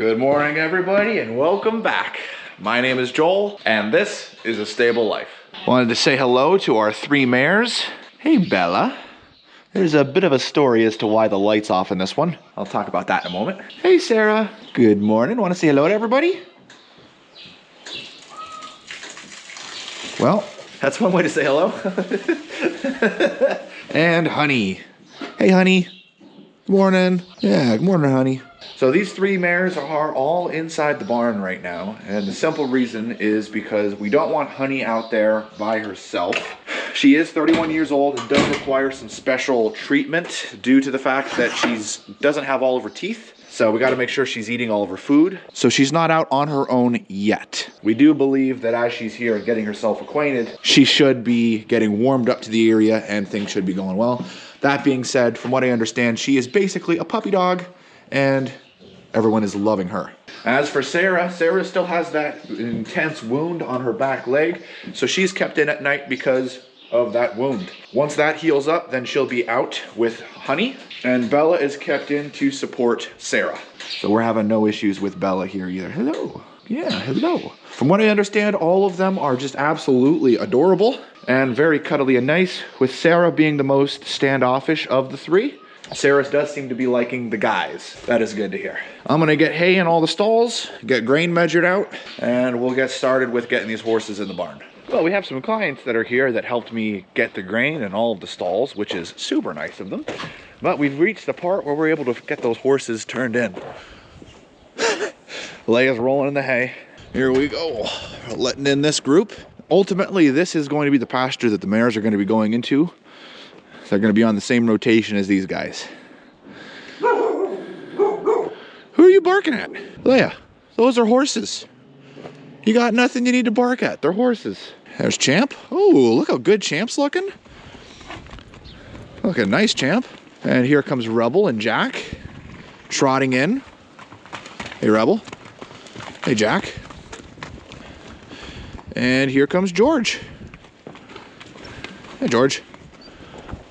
Good morning, everybody, and welcome back. My name is Joel, and this is A Stable Life. Wanted to say hello to our 3 mares. Hey, Bella. There's a bit of a story as to why the light's off in this one. I'll talk about that in a moment. Hey, Sarah. Good morning. Want to say hello to everybody? Well, that's one way to say hello. And Honey. Hey, Honey. Good morning. Yeah, good morning, Honey. So these 3 mares are all inside the barn right now, and the simple reason is because we don't want Honey out there by herself. She is 31 years old and does require some special treatment due to the fact that she doesn't have all of her teeth. So we got to make sure she's eating all of her food. So she's not out on her own yet. We do believe that as she's here and getting herself acquainted, she should be getting warmed up to the area and things should be going well. That being said, from what I understand, she is basically a puppy dog and everyone is loving her. As for Sarah, Sarah still has that intense wound on her back leg, so she's kept in at night because of that wound. Once that heals up, then she'll be out with Honey, and Bella is kept in to support Sarah. So we're having no issues with Bella here either. Hello. Yeah, hello. From what I understand, all of them are just absolutely adorable and very cuddly and nice, with Sarah being the most standoffish of the 3. Sarah does seem to be liking the guys. That is good to hear. I'm gonna get hay in all the stalls, get grain measured out, and we'll get started with getting these horses in the barn. Well, we have some clients that are here that helped me get the grain in all of the stalls, which is super nice of them. But we've reached the part where we're able to get those horses turned in. Leia's rolling in the hay. Here we go, letting in this group. Ultimately, this is going to be the pasture that the mares are going to be going into. They're going to be on the same rotation as these guys. Who are you barking at? Leia, those are horses. You got nothing you need to bark at. They're horses. There's Champ. Oh, look how good Champ's looking. Look, a nice Champ. And here comes Rebel and Jack trotting in. Hey, Rebel. Hey, Jack. And here comes George. Hey, George.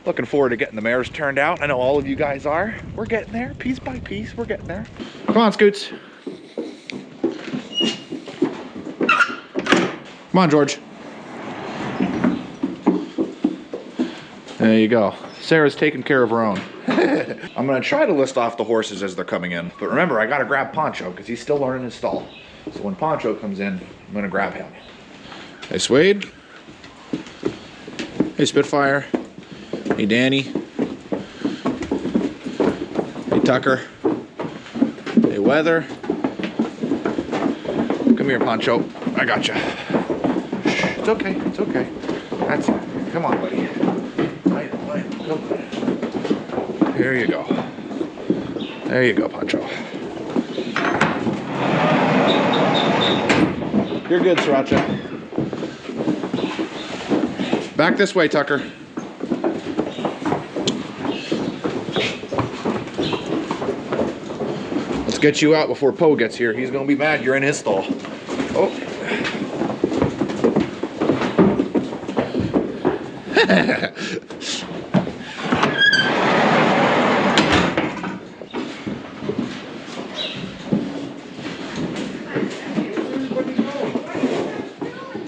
Looking forward to getting the mares turned out. I know all of you guys are. We're getting there, piece by piece. We're getting there. Come on, Scoots. Come on, George. There you go. Sarah's taking care of her own. I'm gonna try to list off the horses as they're coming in. But remember, I gotta grab Poncho because he's still learning his stall. So when Poncho comes in, I'm gonna grab him. Hey, Suede. Hey, Spitfire. Hey, Danny. Hey, Tucker. Hey, Weather. Come here, Poncho. I got you. It's okay. It's okay. That's it. Come on, buddy. Come on. Here you go. There you go, Poncho. You're good, Sriracha. Back this way, Tucker. Get you out before Poe gets here. He's gonna be mad you're in his stall. Oh.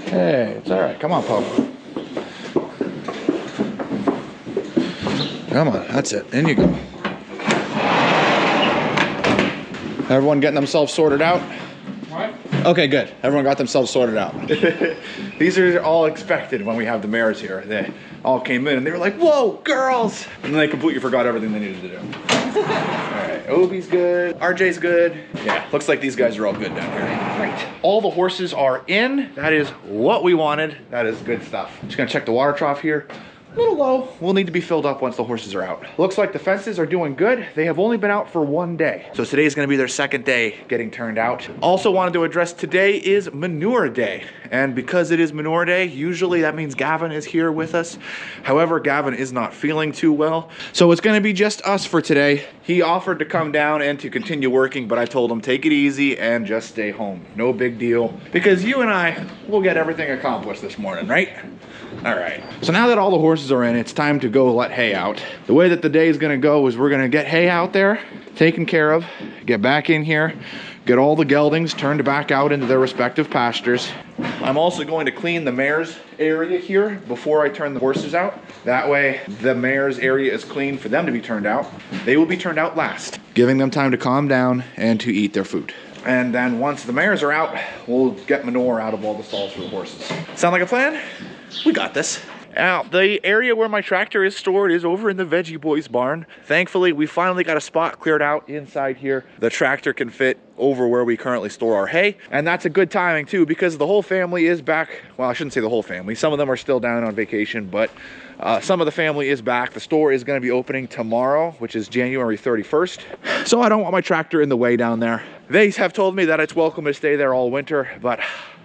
Hey, it's all right. Come on, Poe. Come on, that's it. In you go. Everyone getting themselves sorted out? What? Okay, good. Everyone got themselves sorted out. These are all expected when we have the mares here. They all came in and they were like, whoa, girls! And then they completely forgot everything they needed to do. All right, Obi's good. RJ's good. Yeah, looks like these guys are all good down here. Great. All the horses are in. That is what we wanted. That is good stuff. Just gonna check the water trough here. A little low. Will need to be filled up once the horses are out. Looks like the fences are doing good. They have only been out for 1 day. So today is gonna be their 2nd day getting turned out. Also wanted to address today is Manure Day. And because it is Manure Day, usually that means Gavin is here with us. However, Gavin is not feeling too well. So it's gonna be just us for today. He offered to come down and to continue working, but I told him take it easy and just stay home. No big deal. Because you and I will get everything accomplished this morning, right? All right. So now that all the horses are in, it's time to go let hay out. The way that the day is gonna go is we're gonna get hay out there, taken care of, get back in here, get all the geldings turned back out into their respective pastures. I'm also going to clean the mares area here before I turn the horses out. That way the mares area is clean for them to be turned out. They will be turned out last, giving them time to calm down and to eat their food. And then once the mares are out, we'll get manure out of all the stalls for the horses. Sound like a plan? We got this. Now, the area where my tractor is stored is over in the Veggie Boys barn. Thankfully, we finally got a spot cleared out inside here. The tractor can fit over where we currently store our hay. And that's a good timing too, because the whole family is back. Well, I shouldn't say the whole family. Some of them are still down on vacation, but some of the family is back. The store is gonna be opening tomorrow, which is January 31st. So I don't want my tractor in the way down there. They have told me that it's welcome to stay there all winter, but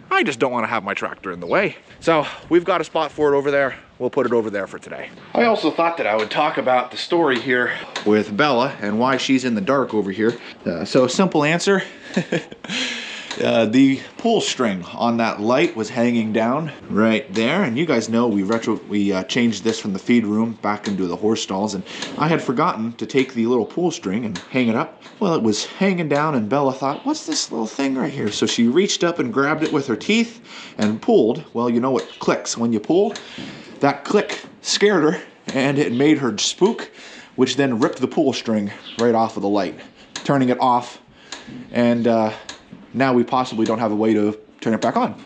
I just don't want to have my tractor in the way. So we've got a spot for it over there. We'll put it over there for today. I also thought that I would talk about the story here with Bella and why she's in the dark over here. So simple answer. The pull string on that light was hanging down right there, and you guys know we changed this from the feed room back into the horse stalls, and I had forgotten to take the little pull string and hang it up. Well, it was hanging down, and Bella thought, what's this little thing right here? So she reached up and grabbed it with her teeth and pulled. Well, you know what clicks when you pull? That click scared her, and it made her spook, which then ripped the pull string right off of the light, turning it off, and now we possibly don't have a way to turn it back on.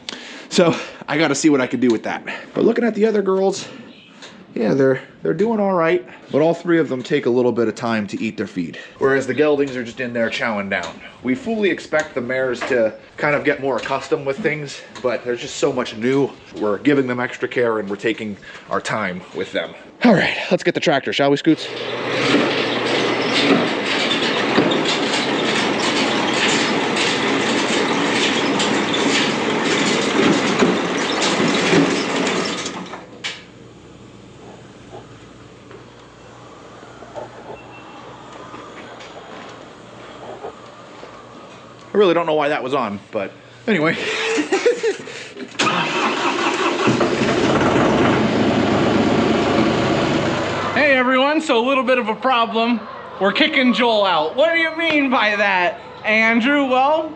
So I got to see what I can do with that. But looking at the other girls, yeah, they're doing all right, but all three of them take a little bit of time to eat their feed, whereas the geldings are just in there chowing down. We fully expect the mares to kind of get more accustomed with things, but there's just so much new. We're giving them extra care and we're taking our time with them. All right, let's get the tractor, shall we, Scoots? I really don't know why that was on, but anyway. Hey everyone, so a little bit of a problem. We're kicking Joel out. What do you mean by that, Andrew? Well,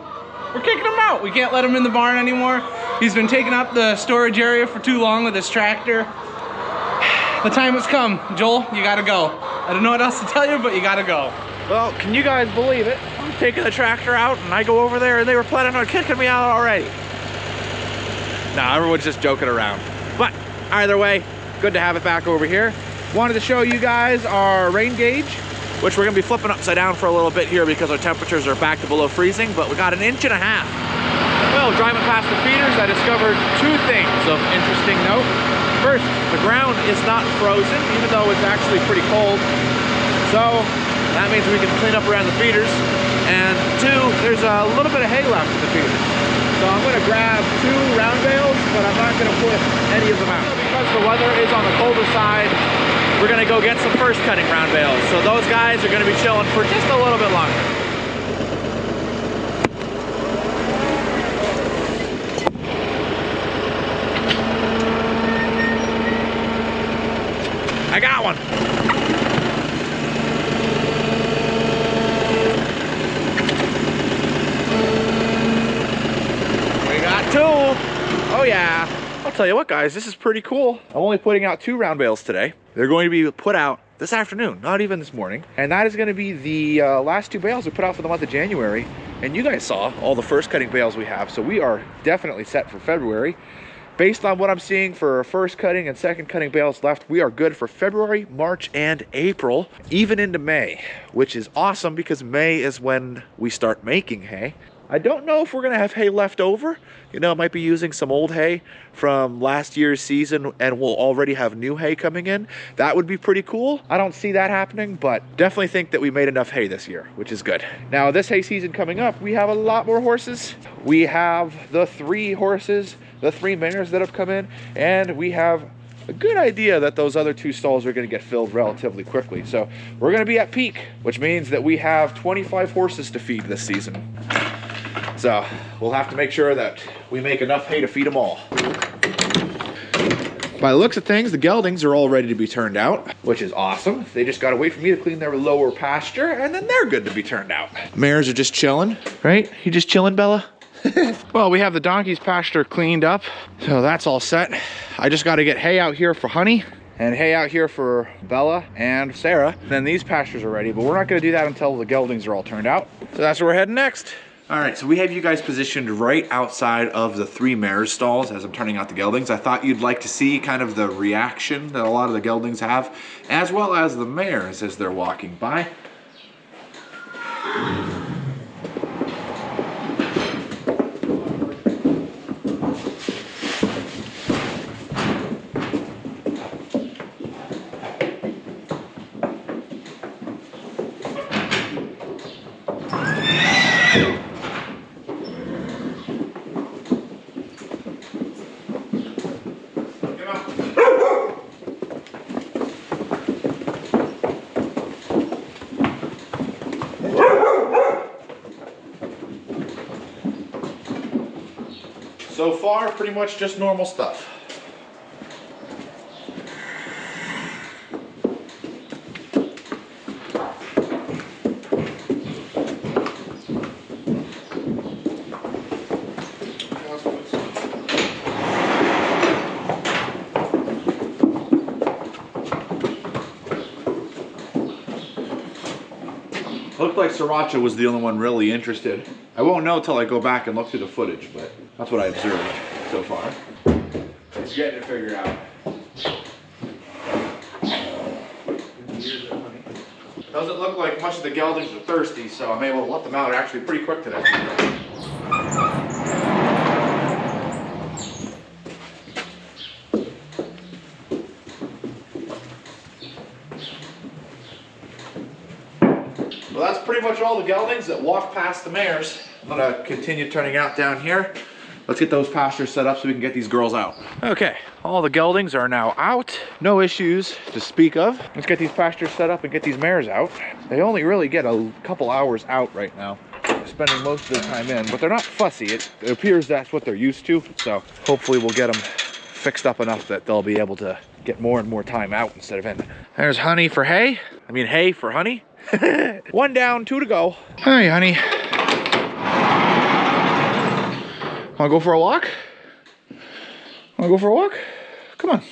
we're kicking him out. We can't let him in the barn anymore. He's been taking up the storage area for too long with his tractor. The time has come. Joel, you gotta go. I don't know what else to tell you, but you gotta go. Well, can you guys believe it? I'm taking the tractor out and I go over there and they were planning on kicking me out already. Nah, everyone's just joking around. But either way, good to have it back over here. Wanted to show you guys our rain gauge, which we're gonna be flipping upside down for a little bit here because our temperatures are back to below freezing, but we got 1.5 inches. Well, driving past the feeders, I discovered two things of interesting note. First, the ground is not frozen, even though it's actually pretty cold. So that means we can clean up around the feeders. And two, there's a little bit of hay left in the feeders. So I'm gonna grab 2 round bales, but I'm not gonna put any of them out. Because the weather is on the colder side, we're gonna go get some first cutting round bales. So those guys are gonna be chilling for just a little bit longer. I got one. We got 2. Oh yeah. I'll tell you what, guys, this is pretty cool. I'm only putting out 2 round bales today. They're going to be put out this afternoon, not even this morning. And that is going to be the last 2 bales we put out for the month of January. And you guys saw all the first cutting bales we have, so we are definitely set for February. Based on what I'm seeing for first cutting and second cutting bales left, we are good for February, March, and April, even into May, which is awesome because May is when we start making hay. I don't know if we're gonna have hay left over. You know, I might be using some old hay from last year's season and we'll already have new hay coming in. That would be pretty cool. I don't see that happening, but definitely think that we made enough hay this year, which is good. Now, this hay season coming up, we have a lot more horses. We have the 3 horses, the 3 mares that have come in, and we have a good idea that those other 2 stalls are going to get filled relatively quickly. So we're going to be at peak, which means that we have 25 horses to feed this season. So we'll have to make sure that we make enough hay to feed them all. By the looks of things, the geldings are all ready to be turned out, which is awesome. They just gotta wait for me to clean their lower pasture, and then they're good to be turned out. Mares are just chilling, right? You just chilling, Bella? Well, we have the donkey's pasture cleaned up, so that's all set. I just gotta get hay out here for Honey, and hay out here for Bella and Sarah. Then these pastures are ready, but we're not gonna do that until the geldings are all turned out. So that's where we're heading next. All right, so we have you guys positioned right outside of the 3 mares stalls as I'm turning out the geldings. I thought you'd like to see kind of the reaction that a lot of the geldings have, as well as the mares as they're walking by. So far, pretty much just normal stuff. Looked like Sriracha was the only one really interested. I won't know until I go back and look through the footage, but that's what I observed so far. It's getting it figured out. Doesn't look like much of the geldings are thirsty, so I'm able to let them out actually pretty quick today. Well, that's pretty much all the geldings that walk past the mares. I'm gonna continue turning out down here. Let's get those pastures set up so we can get these girls out. Okay, all the geldings are now out. No issues to speak of. Let's get these pastures set up and get these mares out. They only really get a couple hours out right now, spending most of their time in, but they're not fussy. It appears that's what they're used to, so hopefully we'll get them fixed up enough that they'll be able to get more and more time out instead of in. There's Honey for hay. I mean hay for Honey. 1 down, 2 to go. Hi, Honey. Wanna go for a walk? Wanna go for a walk? Come on.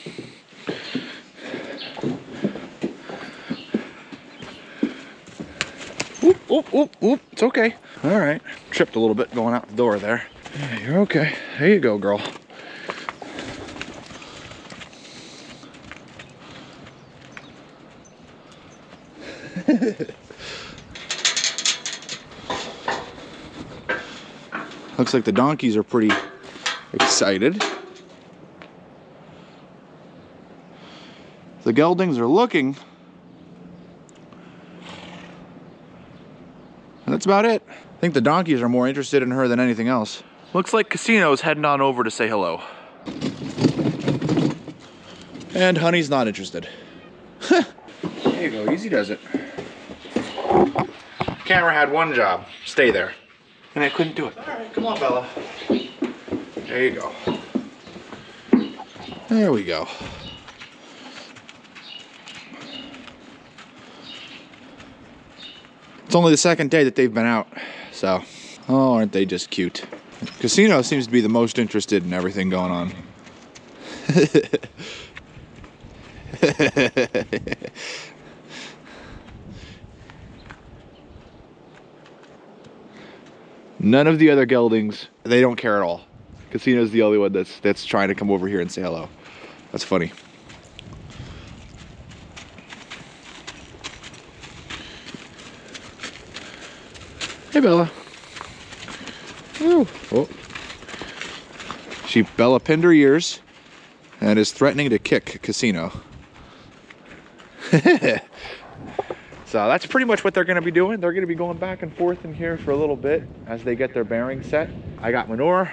Oop, oop, oop, oop. It's okay. All right. Tripped a little bit going out the door there. Yeah, you're okay. There you go, girl. Looks like the donkeys are pretty excited. The geldings are looking. And that's about it. I think the donkeys are more interested in her than anything else. Looks like Casino's heading on over to say hello. And Honey's not interested. There you go, easy does it. Camera had one job, stay there. And I couldn't do it. All right, come on, Bella. There you go. There we go. It's only the 2nd day that they've been out, so, oh, aren't they just cute? Casino seems to be the most interested in everything going on. None of the other geldings, they don't care at all. Casino's the only one that's trying to come over here and say hello. That's funny. Hey, Bella. Ooh. Oh. Bella pinned her ears and is threatening to kick Casino. So that's pretty much what they're going to be doing. They're going to be going back and forth in here for a little bit as they get their bearings set. I got manure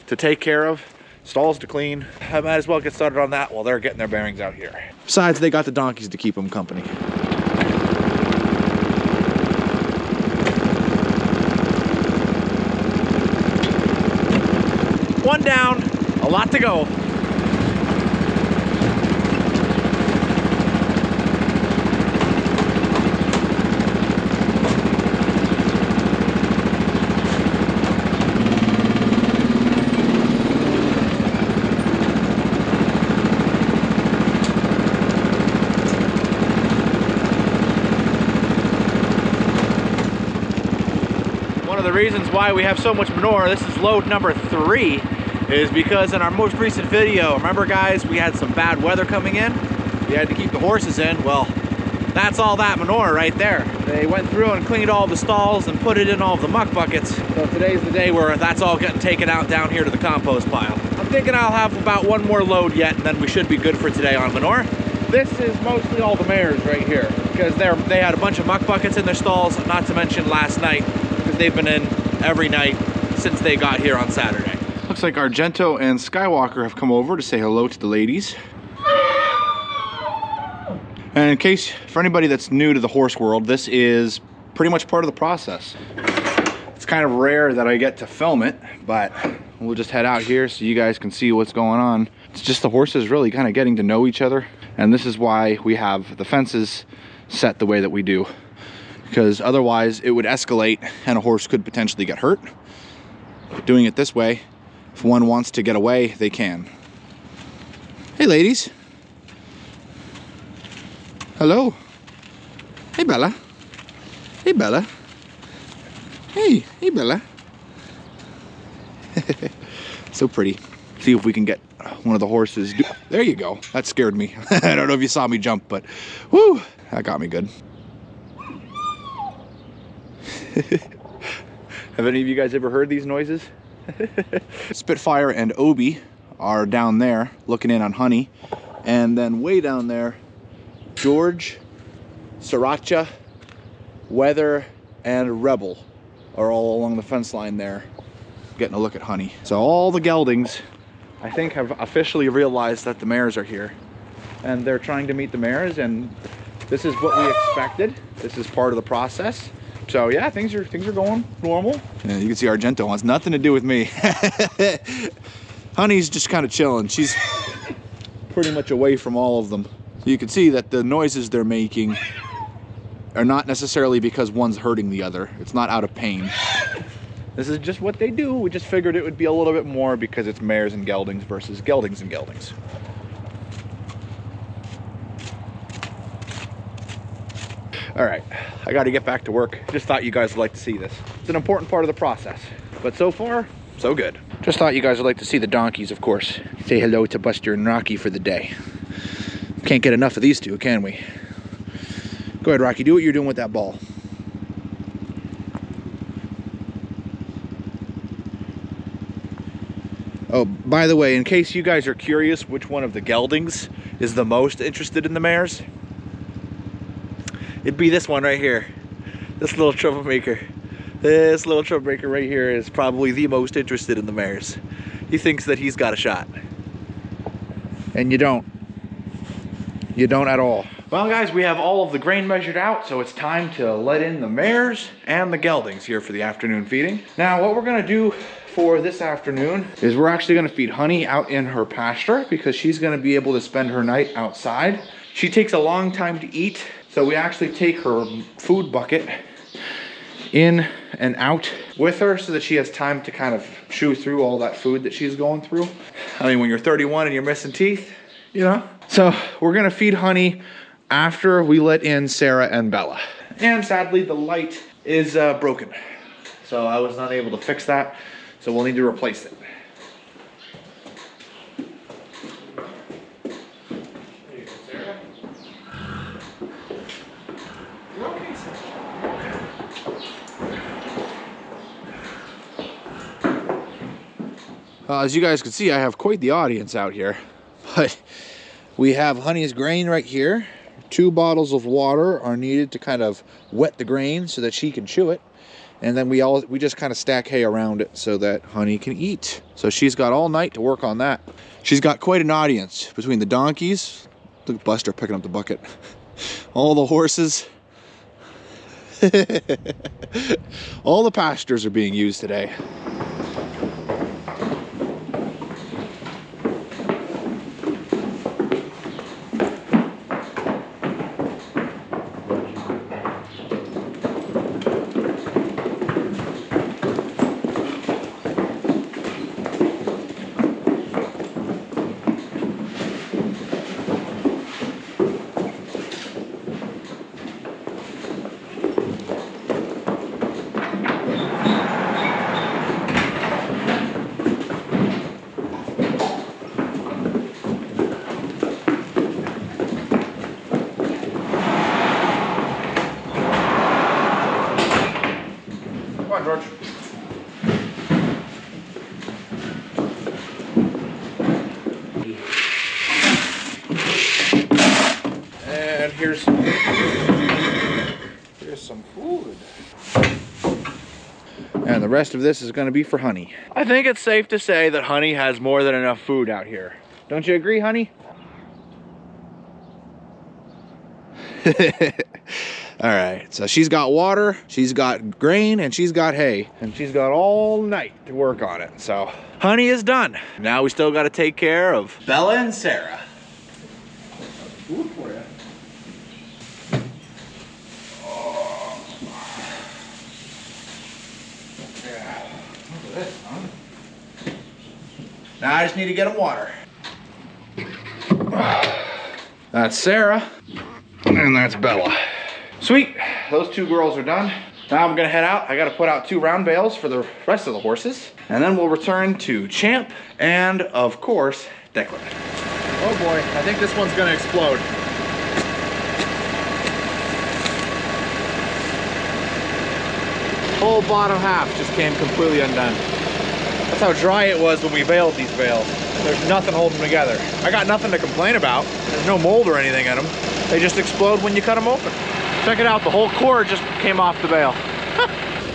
to take care of, stalls to clean. I might as well get started on that while they're getting their bearings out here. Besides, they got the donkeys to keep them company. One down, a lot to go. the reasons why we have so much manure, this is load number 3, is because in our most recent video, remember guys, we had some bad weather coming in? We had to keep the horses in. Well, that's all that manure right there. They went through and cleaned all the stalls and put it in all of the muck buckets. So today's the day where that's all getting taken out down here to the compost pile. I'm thinking I'll have about one more load yet, and then we should be good for today on manure. This is mostly all the mares right here, because they had a bunch of muck buckets in their stalls, not to mention last night, because they've been in every night since they got here on Saturday. Looks like Argento and Skywalker have come over to say hello to the ladies. And in case, for anybody that's new to the horse world, this is pretty much part of the process. It's kind of rare that I get to film it, but we'll just head out here so you guys can see what's going on. It's just the horses really kind of getting to know each other. And this is why we have the fences set the way that we do. Because otherwise it would escalate and a horse could potentially get hurt. Doing it this way, if one wants to get away, they can. Hey ladies. Hello. Hey Bella. Hey Bella. Hey Bella. So pretty. See if we can get one of the horses. There you go. That scared me. I don't know if you saw me jump, but whoo, that got me good. Have any of you guys ever heard these noises? Spitfire and Obi are down there looking in on Honey. And then way down there, George, Sriracha, Weather, and Rebel are all along the fence line there getting a look at Honey. So all the geldings, I think, have officially realized that the mares are here. And they're trying to meet the mares, and this is what we expected. This is part of the process. So yeah, things are going normal. Yeah, you can see Argento wants nothing to do with me. Honey's just kind of chilling. She's pretty much away from all of them. So you can see that the noises they're making are not necessarily because one's hurting the other. It's not out of pain. This is just what they do. We just figured it would be a little bit more because it's mares and geldings versus geldings and geldings. All right, I got to get back to work. Just thought you guys would like to see this. It's an important part of the process, but so far, so good. Just thought you guys would like to see the donkeys, of course. Say hello to Buster and Rocky for the day. Can't get enough of these two, can we? Go ahead, Rocky, do what you're doing with that ball. Oh, by the way, in case you guys are curious which one of the geldings is the most interested in the mares, it'd be this one right here. This little troublemaker. This little troublemaker right here is probably the most interested in the mares. He thinks that he's got a shot. And you don't. You don't at all. Well guys, we have all of the grain measured out, so it's time to let in the mares and the geldings here for the afternoon feeding. Now what we're gonna do for this afternoon is we're actually gonna feed Honey out in her pasture because she's gonna be able to spend her night outside. She takes a long time to eat, so we actually take her food bucket in and out with her so that she has time to kind of chew through all that food that she's going through. I mean, when you're 31 and you're missing teeth, you know? So we're gonna feed Honey after we let in Sarah and Bella. And sadly, the light is broken. So I was not able to fix that, so we'll need to replace it. As you guys can see, I have quite the audience out here, but we have Honey's grain right here. 2 bottles of water are needed to kind of wet the grain so that she can chew it. And then we just kind of stack hay around it so that Honey can eat. So she's got all night to work on that. She's got quite an audience between the donkeys. Look at Buster picking up the bucket. All the horses. All the pastures are being used today. here's some food. And the rest of this is going to be for Honey. I think it's safe to say that Honey has more than enough food out here. Don't you agree, Honey? All right, so she's got water, she's got grain, and she's got hay. And she's got all night to work on it. So Honey is done. Now we still got to take care of Bella and Sarah. Food for you. Now I just need to get them water. That's Sarah, and that's Bella. Sweet, those two girls are done. Now I'm gonna head out. I gotta put out 2 round bales for the rest of the horses. And then we'll return to Champ and, of course, Declan. Oh boy, I think this one's gonna explode. Whole bottom half just came completely undone. That's how dry it was when we baled these bales. There's nothing holding them together. I got nothing to complain about. There's no mold or anything in them. They just explode when you cut them open. Check it out, the whole core just came off the bale.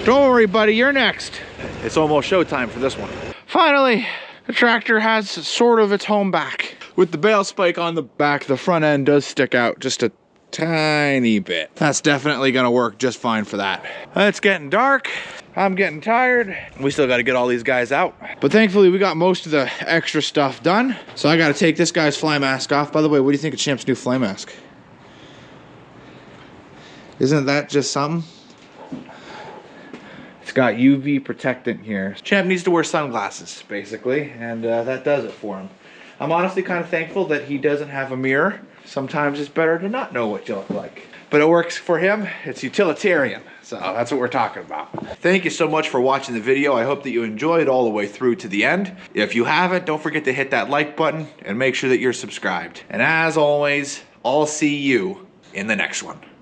Don't worry, buddy, you're next. It's almost showtime for this one. Finally, the tractor has sort of its home back. With the bale spike on the back, the front end does stick out just a tiny bit. That's definitely gonna work just fine for that. It's getting dark. I'm getting tired. We still gotta get all these guys out. But thankfully we got most of the extra stuff done. So I gotta take this guy's fly mask off. By the way, what do you think of Champ's new fly mask? Isn't that just something? It's got UV protectant here. Champ needs to wear sunglasses, basically, and that does it for him. I'm honestly kind of thankful that he doesn't have a mirror. Sometimes it's better to not know what you look like. But it works for him. It's utilitarian. So that's what we're talking about. Thank you so much for watching the video. I hope that you enjoyed all the way through to the end. If you haven't, don't forget to hit that like button and make sure that you're subscribed. And as always, I'll see you in the next one.